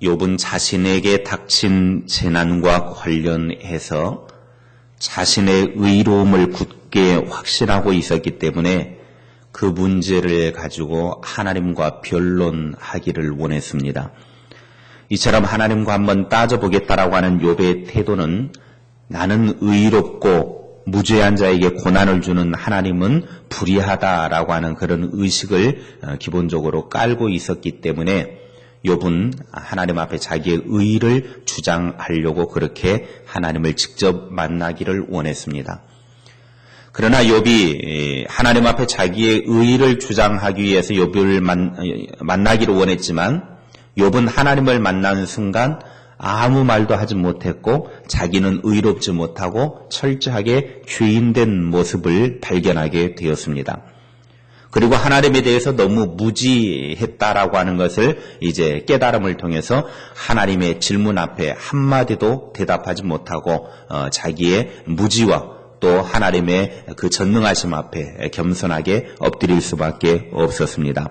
욥은 자신에게 닥친 재난과 관련해서 자신의 의로움을 굳게 확신하고 있었기 때문에 그 문제를 가지고 하나님과 변론하기를 원했습니다. 이처럼 하나님과 한번 따져보겠다라고 하는 욥의 태도는 나는 의롭고 무죄한 자에게 고난을 주는 하나님은 불의하다라고 하는 그런 의식을 기본적으로 깔고 있었기 때문에 욥은 하나님 앞에 자기의 의를 주장하려고 그렇게 하나님을 직접 만나기를 원했습니다. 그러나 욥이 하나님 앞에 자기의 의를 주장하기 위해서 욥을 만나기를 원했지만 욥은 하나님을 만나는 순간 아무 말도 하지 못했고 자기는 의롭지 못하고 철저하게 죄인된 모습을 발견하게 되었습니다. 그리고 하나님에 대해서 너무 무지했다라고 하는 것을 이제 깨달음을 통해서 하나님의 질문 앞에 한마디도 대답하지 못하고 자기의 무지와 또 하나님의 그 전능하심 앞에 겸손하게 엎드릴 수밖에 없었습니다.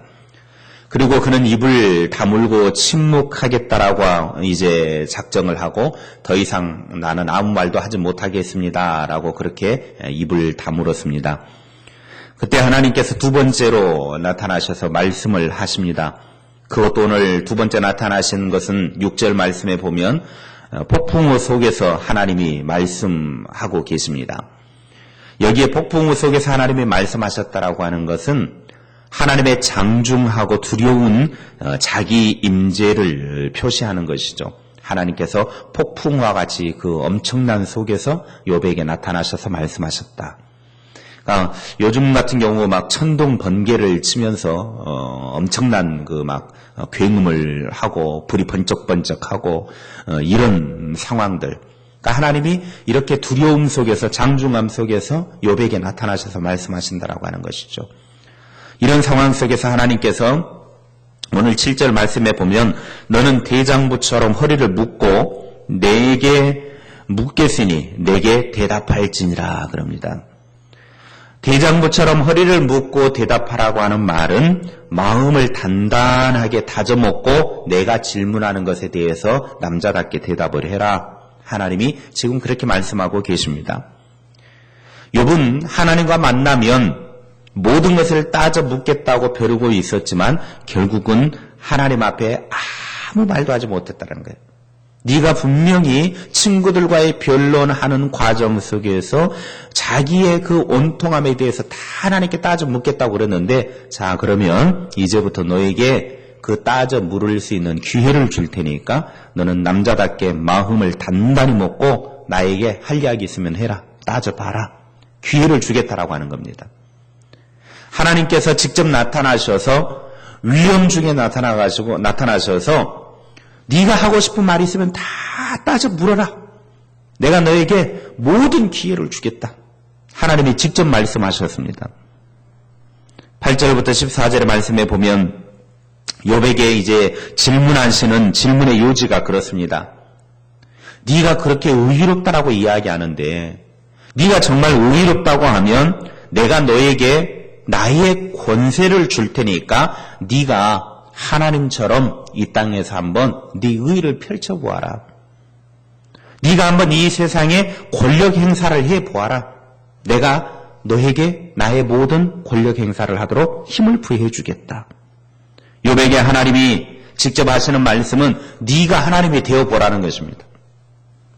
그리고 그는 입을 다물고 침묵하겠다라고 이제 작정을 하고 더 이상 나는 아무 말도 하지 못하겠습니다라고 그렇게 입을 다물었습니다. 그때 하나님께서 두 번째로 나타나셔서 말씀을 하십니다. 그것도 오늘 두 번째 나타나신 것은 6절 말씀에 보면 폭풍우 속에서 하나님이 말씀하고 계십니다. 여기에 폭풍우 속에서 하나님이 말씀하셨다라고 하는 것은 하나님의 장중하고 두려운 자기 임재를 표시하는 것이죠. 하나님께서 폭풍과 같이 그 엄청난 속에서 욥에게 나타나셔서 말씀하셨다. 그러니까 요즘 같은 경우 막 천둥 번개를 치면서 엄청난 그 막 굉음을 하고 불이 번쩍번쩍하고 이런 상황들. 그러니까 하나님이 이렇게 두려움 속에서 장중함 속에서 욥에게 나타나셔서 말씀하신다라고 하는 것이죠. 이런 상황 속에서 하나님께서 오늘 7절 말씀에 보면 너는 대장부처럼 허리를 묶고 내게 묻겠으니 내게 대답할지니라 그럽니다. 대장부처럼 허리를 묶고 대답하라고 하는 말은 마음을 단단하게 다져먹고 내가 질문하는 것에 대해서 남자답게 대답을 해라. 하나님이 지금 그렇게 말씀하고 계십니다. 욥은 하나님과 만나면 모든 것을 따져 묻겠다고 벼르고 있었지만 결국은 하나님 앞에 아무 말도 하지 못했다는 거예요. 네가 분명히 친구들과의 변론하는 과정 속에서 자기의 그 온통함에 대해서 다 하나님께 따져 묻겠다고 그랬는데 자 그러면 이제부터 너에게 그 따져 물을 수 있는 기회를 줄 테니까 너는 남자답게 마음을 단단히 먹고 나에게 할 이야기 있으면 해라. 따져봐라. 기회를 주겠다라고 하는 겁니다. 하나님께서 직접 나타나셔서 위험 중에 나타나셔서 네가 하고 싶은 말이 있으면 다 따져 물어라. 내가 너에게 모든 기회를 주겠다. 하나님이 직접 말씀하셨습니다. 8절부터 14절의 말씀에 보면 욥에게 이제 질문하시는 질문의 요지가 그렇습니다. 네가 그렇게 의롭다라고 이야기하는데 네가 정말 의롭다고 하면 내가 너에게 나의 권세를 줄 테니까 네가 하나님처럼 이 땅에서 한번 네 의를 펼쳐보아라. 네가 한번 이 세상에 권력 행사를 해보아라. 내가 너에게 나의 모든 권력 행사를 하도록 힘을 부여해 주겠다. 욥에게 하나님이 직접 하시는 말씀은 네가 하나님이 되어보라는 것입니다.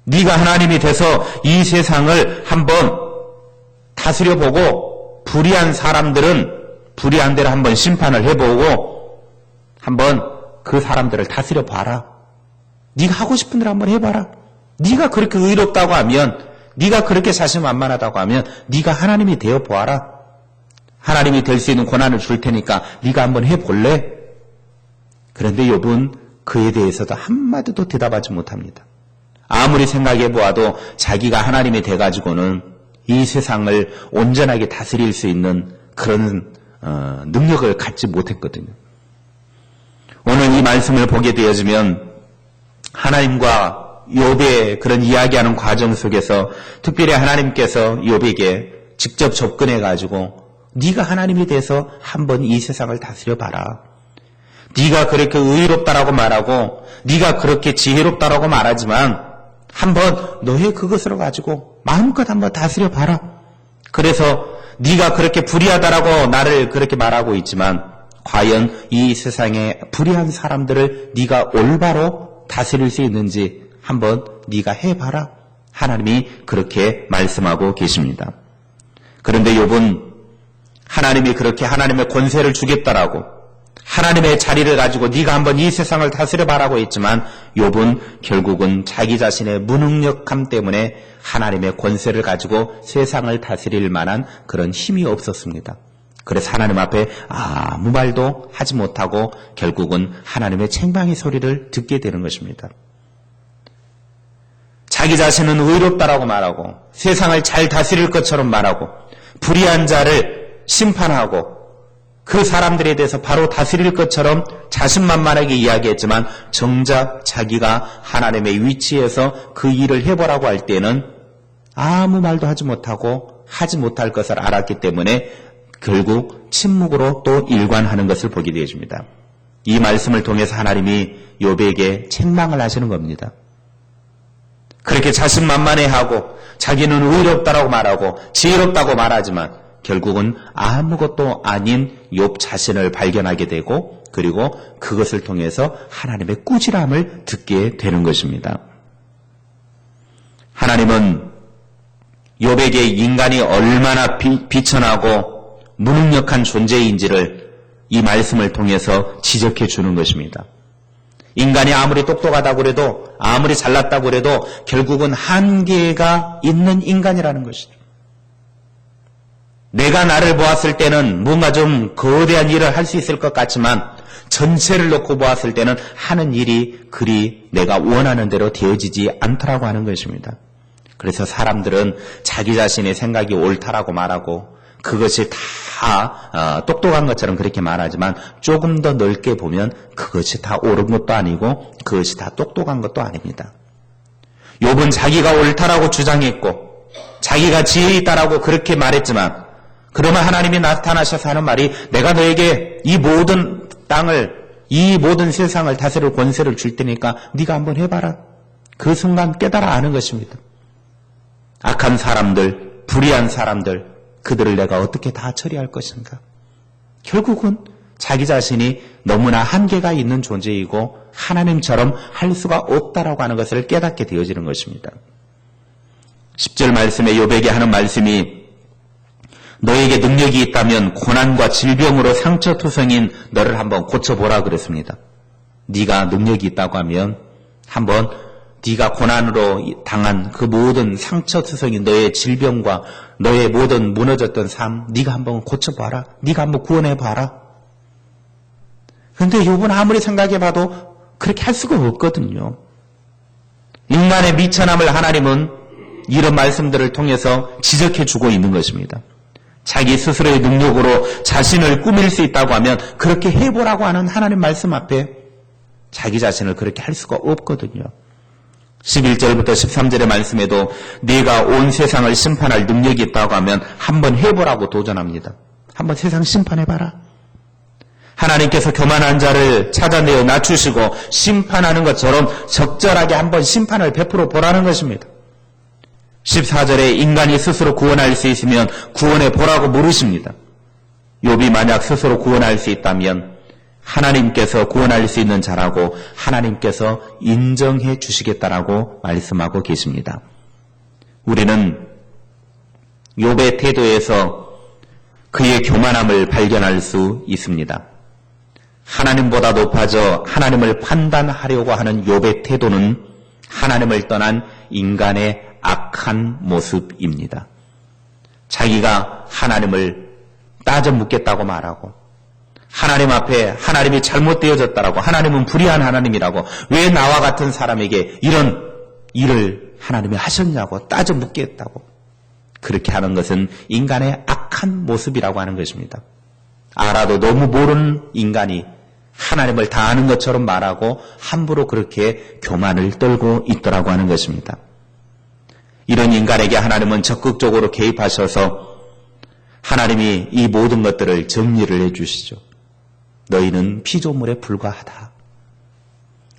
네가 하나님이 돼서 이 세상을 한번 다스려보고 불의한 사람들은 불의한 대로 한번 심판을 해보고 한번 그 사람들을 다스려 봐라. 네가 하고 싶은 대로 한번 해봐라. 네가 그렇게 의롭다고 하면 네가 그렇게 자신만만하다고 하면 네가 하나님이 되어 보아라. 하나님이 될 수 있는 권한을 줄 테니까 네가 한번 해볼래? 그런데 욥은 그에 대해서도 한마디도 대답하지 못합니다. 아무리 생각해 보아도 자기가 하나님이 돼가지고는 이 세상을 온전하게 다스릴 수 있는 그런 능력을 갖지 못했거든요. 오늘 이 말씀을 보게 되어지면 하나님과 욥의 그런 이야기하는 과정 속에서 특별히 하나님께서 욥에게 직접 접근해 가지고 네가 하나님이 돼서 한번 이 세상을 다스려 봐라. 네가 그렇게 의롭다라고 말하고 네가 그렇게 지혜롭다라고 말하지만 한번 너의 그것으로 가지고 마음껏 한번 다스려 봐라. 그래서 네가 그렇게 불의하다라고 나를 그렇게 말하고 있지만 과연 이 세상에 불의한 사람들을 네가 올바로 다스릴 수 있는지 한번 네가 해봐라. 하나님이 그렇게 말씀하고 계십니다. 그런데 욥은 하나님이 그렇게 하나님의 권세를 주겠다라고 하나님의 자리를 가지고 네가 한번 이 세상을 다스려봐라고 했지만 욥은 결국은 자기 자신의 무능력함 때문에 하나님의 권세를 가지고 세상을 다스릴 만한 그런 힘이 없었습니다. 그래서 하나님 앞에 아무 말도 하지 못하고 결국은 하나님의 책망의 소리를 듣게 되는 것입니다. 자기 자신은 의롭다라고 말하고 세상을 잘 다스릴 것처럼 말하고 불의한 자를 심판하고 그 사람들에 대해서 바로 다스릴 것처럼 자신만만하게 이야기했지만 정작 자기가 하나님의 위치에서 그 일을 해보라고 할 때는 아무 말도 하지 못하고 하지 못할 것을 알았기 때문에 결국 침묵으로 또 일관하는 것을 보게 되어집니다. 이 말씀을 통해서 하나님이 욥에게 책망을 하시는 겁니다. 그렇게 자신만만해하고 자기는 의롭다라고 말하고 지혜롭다고 말하지만 결국은 아무것도 아닌 욥 자신을 발견하게 되고 그리고 그것을 통해서 하나님의 꾸지람을 듣게 되는 것입니다. 하나님은 욥에게 인간이 얼마나 비천하고 무능력한 존재인지를 이 말씀을 통해서 지적해 주는 것입니다. 인간이 아무리 똑똑하다고 해도 아무리 잘났다고 해도 결국은 한계가 있는 인간이라는 것이죠. 내가 나를 보았을 때는 뭔가 좀 거대한 일을 할 수 있을 것 같지만 전체를 놓고 보았을 때는 하는 일이 그리 내가 원하는 대로 되어지지 않더라고 하는 것입니다. 그래서 사람들은 자기 자신의 생각이 옳다라고 말하고 그것이 다 똑똑한 것처럼 그렇게 말하지만 조금 더 넓게 보면 그것이 다 옳은 것도 아니고 그것이 다 똑똑한 것도 아닙니다. 욥은 자기가 옳다라고 주장했고 자기가 지혜 있다라고 그렇게 말했지만 그러면 하나님이 나타나셔서 하는 말이 내가 너에게 이 모든 땅을 이 모든 세상을 다스릴 권세를 줄 테니까 네가 한번 해봐라. 그 순간 깨달아 아는 것입니다. 악한 사람들, 불의한 사람들 그들을 내가 어떻게 다 처리할 것인가. 결국은 자기 자신이 너무나 한계가 있는 존재이고 하나님처럼 할 수가 없다라고 하는 것을 깨닫게 되어지는 것입니다. 10절 말씀에 욥에게 하는 말씀이 너에게 능력이 있다면 고난과 질병으로 상처투성인 너를 한번 고쳐보라 그랬습니다. 네가 능력이 있다고 하면 한번 네가 고난으로 당한 그 모든 상처투성인 너의 질병과 너의 모든 무너졌던 삶 네가 한번 고쳐봐라. 네가 한번 구원해봐라. 그런데 욥은 아무리 생각해봐도 그렇게 할 수가 없거든요. 인간의 미천함을 하나님은 이런 말씀들을 통해서 지적해주고 있는 것입니다. 자기 스스로의 능력으로 자신을 꾸밀 수 있다고 하면 그렇게 해보라고 하는 하나님 말씀 앞에 자기 자신을 그렇게 할 수가 없거든요. 11절부터 13절의 말씀에도 네가 온 세상을 심판할 능력이 있다고 하면 한번 해보라고 도전합니다. 한번 세상 심판해봐라. 하나님께서 교만한 자를 찾아내어 낮추시고 심판하는 것처럼 적절하게 한번 심판을 베풀어 보라는 것입니다. 14절에 인간이 스스로 구원할 수 있으면 구원해 보라고 물으십니다. 욥이 만약 스스로 구원할 수 있다면 하나님께서 구원할 수 있는 자라고 하나님께서 인정해 주시겠다라고 말씀하고 계십니다. 우리는 욥의 태도에서 그의 교만함을 발견할 수 있습니다. 하나님보다 높아져 하나님을 판단하려고 하는 욥의 태도는 하나님을 떠난 인간의 악한 모습입니다. 자기가 하나님을 따져 묻겠다고 말하고 하나님 앞에 하나님이 잘못되어졌다라고 하나님은 불의한 하나님이라고 왜 나와 같은 사람에게 이런 일을 하나님이 하셨냐고 따져 묻겠다고 그렇게 하는 것은 인간의 악한 모습이라고 하는 것입니다. 알아도 너무 모르는 인간이 하나님을 다 아는 것처럼 말하고 함부로 그렇게 교만을 떨고 있더라고 하는 것입니다. 이런 인간에게 하나님은 적극적으로 개입하셔서 하나님이 이 모든 것들을 정리를 해주시죠. 너희는 피조물에 불과하다.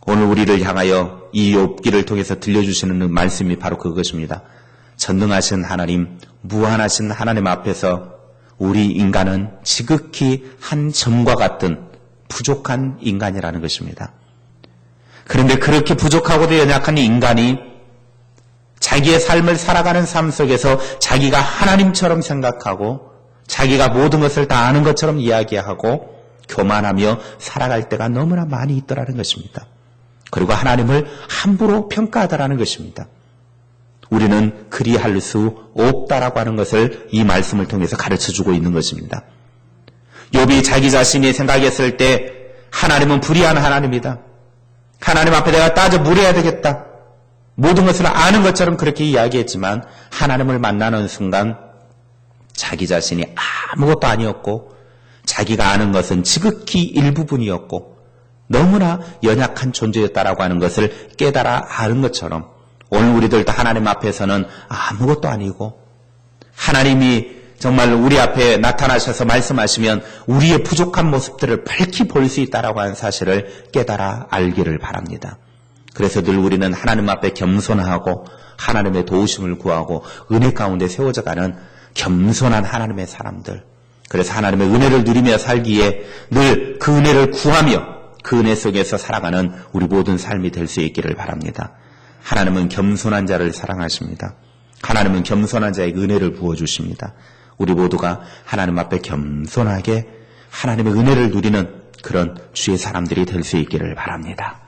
오늘 우리를 향하여 이 욥기를 통해서 들려주시는 말씀이 바로 그것입니다. 전능하신 하나님, 무한하신 하나님 앞에서 우리 인간은 지극히 한 점과 같은 부족한 인간이라는 것입니다. 그런데 그렇게 부족하고도 연약한 인간이 자기의 삶을 살아가는 삶 속에서 자기가 하나님처럼 생각하고 자기가 모든 것을 다 아는 것처럼 이야기하고 교만하며 살아갈 때가 너무나 많이 있더라는 것입니다. 그리고 하나님을 함부로 평가하더라는 것입니다. 우리는 그리할 수 없다라고 하는 것을 이 말씀을 통해서 가르쳐주고 있는 것입니다. 욥이 자기 자신이 생각했을 때 하나님은 불의한 하나님이다. 하나님 앞에 내가 따져 물어야 되겠다. 모든 것을 아는 것처럼 그렇게 이야기했지만 하나님을 만나는 순간 자기 자신이 아무것도 아니었고 자기가 아는 것은 지극히 일부분이었고 너무나 연약한 존재였다라고 하는 것을 깨달아 아는 것처럼 오늘 우리들도 하나님 앞에서는 아무것도 아니고 하나님이 정말 우리 앞에 나타나셔서 말씀하시면 우리의 부족한 모습들을 밝히 볼 수 있다라고 하는 사실을 깨달아 알기를 바랍니다. 그래서 늘 우리는 하나님 앞에 겸손하고 하나님의 도우심을 구하고 은혜 가운데 세워져가는 겸손한 하나님의 사람들, 그래서 하나님의 은혜를 누리며 살기에 늘 그 은혜를 구하며 그 은혜 속에서 살아가는 우리 모든 삶이 될 수 있기를 바랍니다. 하나님은 겸손한 자를 사랑하십니다. 하나님은 겸손한 자에게 은혜를 부어주십니다. 우리 모두가 하나님 앞에 겸손하게 하나님의 은혜를 누리는 그런 주의 사람들이 될 수 있기를 바랍니다.